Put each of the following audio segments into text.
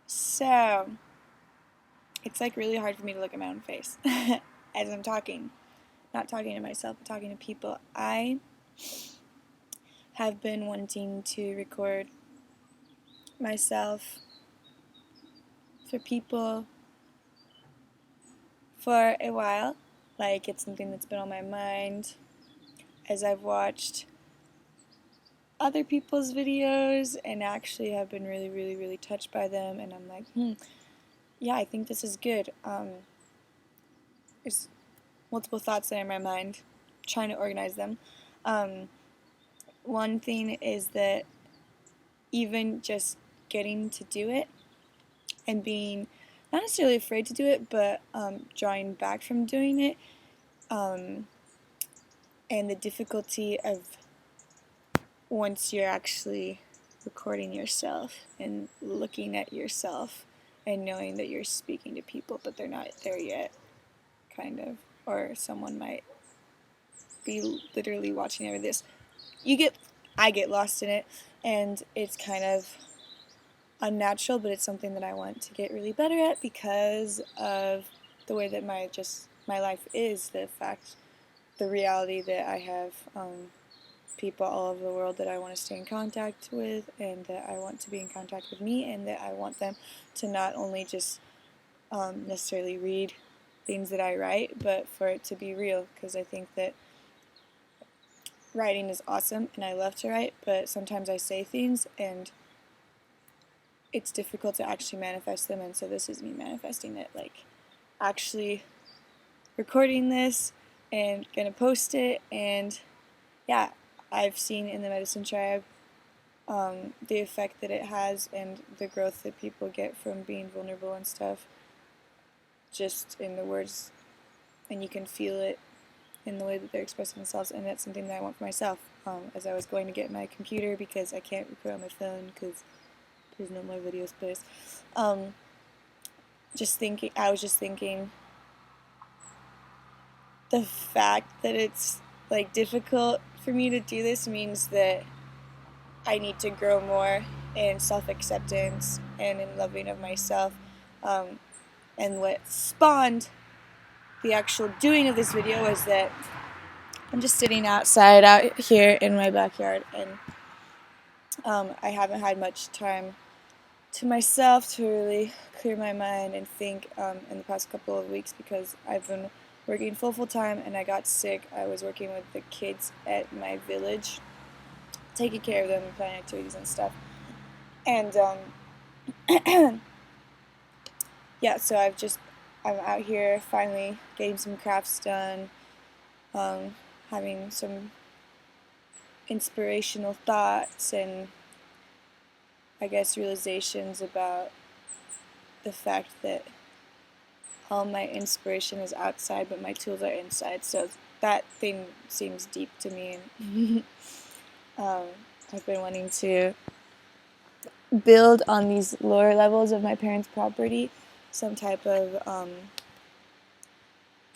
So, it's like really hard for me to look at my own face as I'm talking. Not talking to myself, but talking to people. I have been wanting to record myself for people for a while. Like, it's something that's been on my mind as I've watched other people's videos and actually have been really, really, really touched by them. And I'm like, yeah, I think this is good. There's multiple thoughts that are in my mind, trying to organize them. One thing is that even just getting to do it and being not necessarily afraid to do it, but drawing back from doing it, and the difficulty of once you're actually recording yourself and looking at yourself and knowing that you're speaking to people, but they're not there yet, kind of, or someone might be literally watching over this. I get lost in it, and it's kind of unnatural, but it's something that I want to get really better at because of the way that my life is, the reality that I have people all over the world that I want to stay in contact with, and that I want to be in contact with me, and that I want them to not only just necessarily read things that I write, but for it to be real, because I think that writing is awesome and I love to write, but sometimes I say things and it's difficult to actually manifest them, and so this is me manifesting it, like actually recording this and gonna post it. And yeah, I've seen in the medicine tribe the effect that it has and the growth that people get from being vulnerable and stuff, just in the words, and you can feel it in the way that they're expressing themselves, and that's something that I want for myself. As I was going to get my computer, because I can't record on my phone because there's no more video space. I was just thinking, the fact that it's like difficult for me to do this means that I need to grow more in self-acceptance and in loving of myself. And what spawned the actual doing of this video was that I'm just sitting outside out here in my backyard, and I haven't had much time to myself to really clear my mind and think in the past couple of weeks, because I've been working full time and I got sick. I was working with the kids at my village, taking care of them and planning activities and stuff. And yeah, so I'm out here finally getting some crafts done, having some inspirational thoughts and I guess realizations about the fact that all my inspiration is outside, but my tools are inside. So that thing seems deep to me. And I've been wanting to build on these lower levels of my parents' property some type of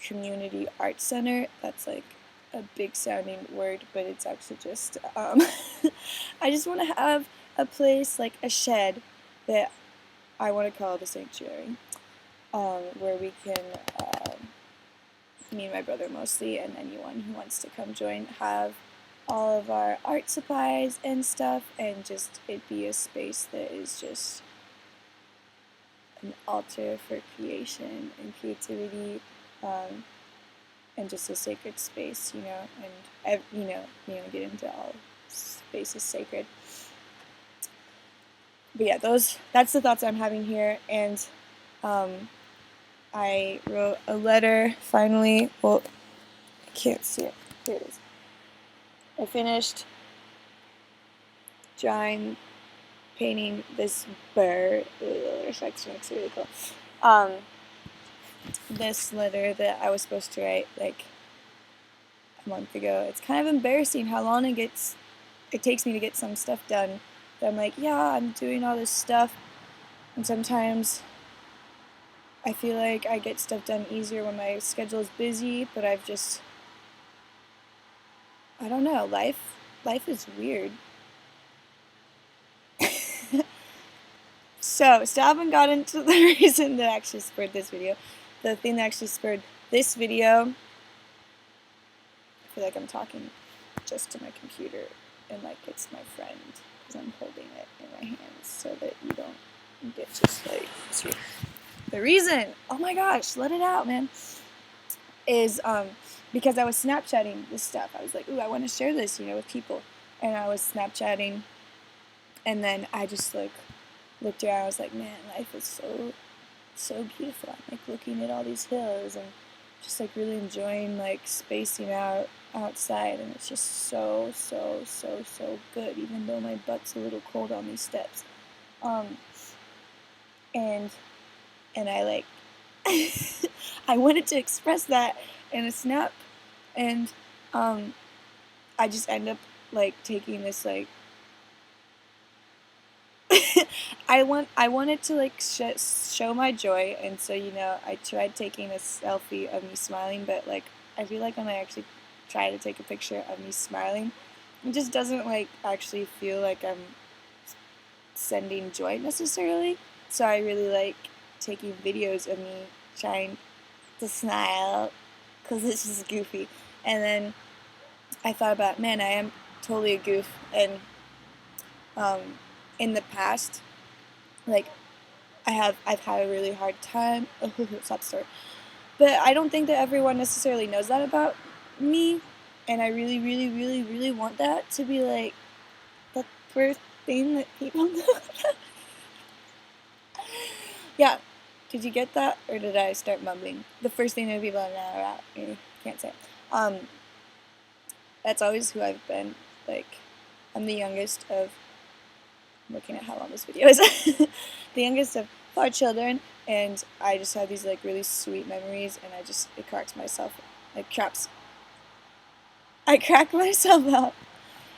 community art center. That's like a big sounding word, but it's actually just I just want to have a place, like a shed, that I want to call it a sanctuary, where we can, me and my brother mostly, and anyone who wants to come join, have all of our art supplies and stuff, and just it be a space that is just an altar for creation and creativity, and just a sacred space, and we want to get into all space is sacred. But yeah, that's the thoughts I'm having here, and I wrote a letter finally. Well, I can't see it. Here it is. I finished drawing, painting this bird. Reflection looks really cool. This letter that I was supposed to write like a month ago. It's kind of embarrassing how long it takes me to get some stuff done. But I'm like, yeah, I'm doing all this stuff, and sometimes I feel like I get stuff done easier when my schedule is busy, but I don't know, life is weird. So, still haven't gotten to the reason that actually spurred this video. The thing that actually spurred this video, I feel like I'm talking just to my computer and like it's my friend because I'm holding it in my hands so that you don't get just like, see. The reason, oh my gosh, let it out, man, is because I was Snapchatting this stuff. I was like, ooh, I want to share this, with people. And I was Snapchatting, and then I just like looked around. I was like, man, life is so beautiful. I'm like looking at all these hills and just like really enjoying like spacing out outside, and it's just so good, even though my butt's a little cold on these steps. And I like I wanted to express that in a snap, and I just end up like taking this like I wanted to like show my joy, and so I tried taking a selfie of me smiling, but like I feel like when I actually try to take a picture of me smiling, it just doesn't like actually feel like I'm sending joy necessarily. So I really like taking videos of me trying to smile because it's just goofy. And then I thought about, man, I am totally a goof, and in the past, like I've had a really hard time. Stop story. But I don't think that everyone necessarily knows that about me, and I really want that to be like the first thing that people know. Yeah, did you get that, or did I start mumbling? The first thing that people know about me, can't say it. That's always who I've been. Like, I'm the youngest of, I'm looking at how long this video is, the youngest of 4 children, and I just have these like really sweet memories, and it cracks myself, I crack myself up.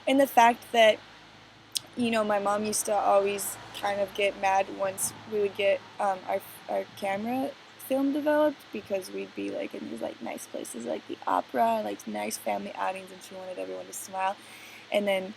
And the fact that, my mom used to always kind of get mad once we would get our camera film developed, because we'd be like in these like nice places like the opera, like nice family outings, and she wanted everyone to smile, and then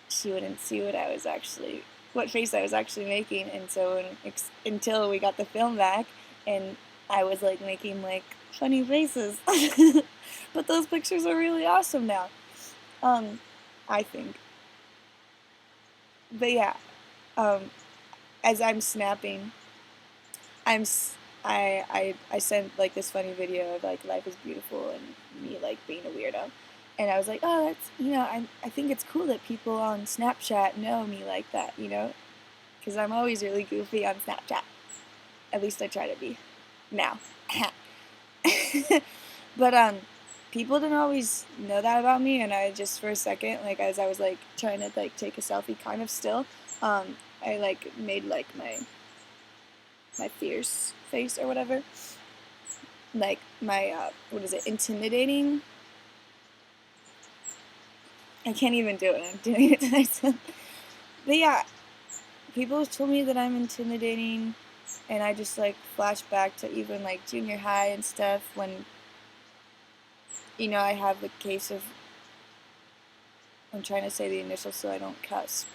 she wouldn't see what face I was actually making. And so until we got the film back, and I was like making like funny faces, but those pictures are really awesome now, I think. But yeah, as I'm snapping, I sent like this funny video of like life is beautiful and me like being a weirdo, and I was like, oh, that's I think it's cool that people on Snapchat know me like that, because I'm always really goofy on Snapchat. At least I try to be now. But people didn't always know that about me, and I just for a second, like as I was like trying to like take a selfie kind of still, I like made like my fierce face or whatever, like my what is it, intimidating. I can't even do it. I'm doing it to myself. But yeah, people told me that I'm intimidating, and I just like flash back to even like junior high and stuff when I have the case of, I'm trying to say the initials so I don't cuss,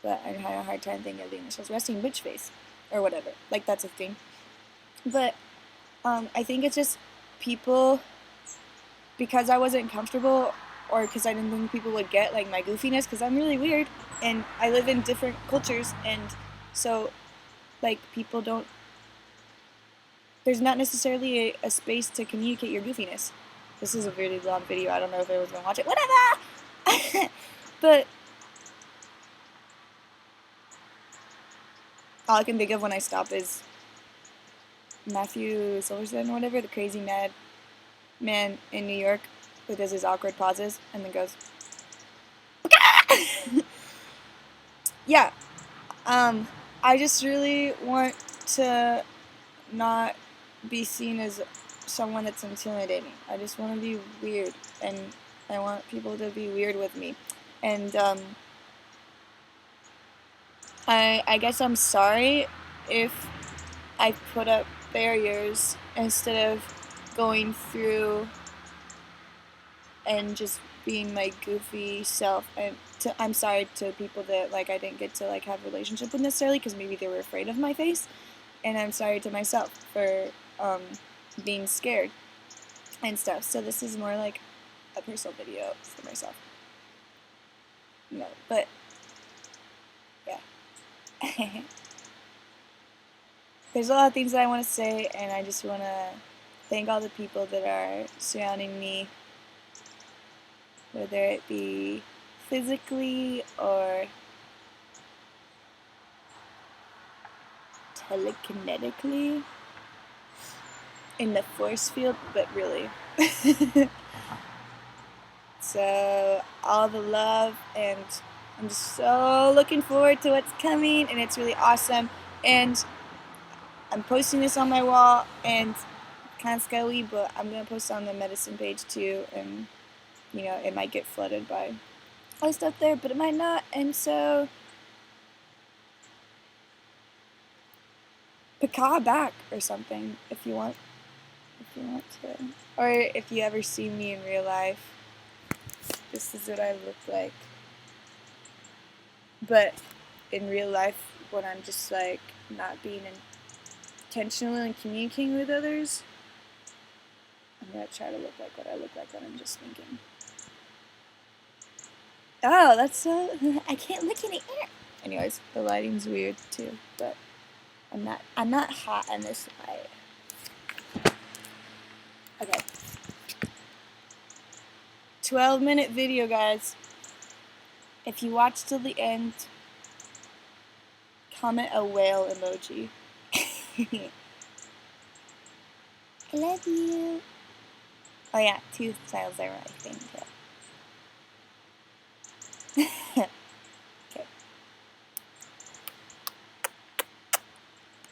but I'm having a hard time thinking of the initials, resting bitch face or whatever, like that's a thing. But I think it's just people, because I wasn't comfortable, or because I didn't think people would get like my goofiness, because I'm really weird and I live in different cultures, and so like people don't, there's not necessarily a space to communicate your goofiness. This is a really long video. I don't know if anyone's gonna watch it. Whatever. But all I can think of when I stop is Matthew Silverstein or whatever, the crazy mad man in New York who does his awkward pauses and then goes. Yeah. I just really want to not be seen as someone that's intimidating. I just want to be weird, and I want people to be weird with me. And I guess I'm sorry if I put up barriers instead of going through and just being my goofy self. And I'm sorry to people that like I didn't get to like have a relationship with necessarily because maybe they were afraid of my face, and I'm sorry to myself for being scared and stuff. So this is more like a personal video for myself. No, but yeah. There's a lot of things that I want to say, and I just want to thank all the people that are surrounding me, whether it be physically or telekinetically in the force field, but really. So, all the love, and I'm just so looking forward to what's coming, and it's really awesome. And I'm posting this on my wall, and kind of scary, but I'm going to post it on the medicine page too, and you know, it might get flooded by other stuff there, but it might not, and so Pika back or something if you want to. Or if you ever see me in real life, this is what I look like. But in real life, when I'm just like not being intentional and communicating with others, I'm gonna try to look like what I look like when I'm just thinking. Oh, that's so. I can't look in the air. Anyways, the lighting's weird too, but I'm not hot in this light. Okay. 12-minute video, guys. If you watch till the end, comment a whale emoji. I love you. Oh yeah, 2 styles there, I think.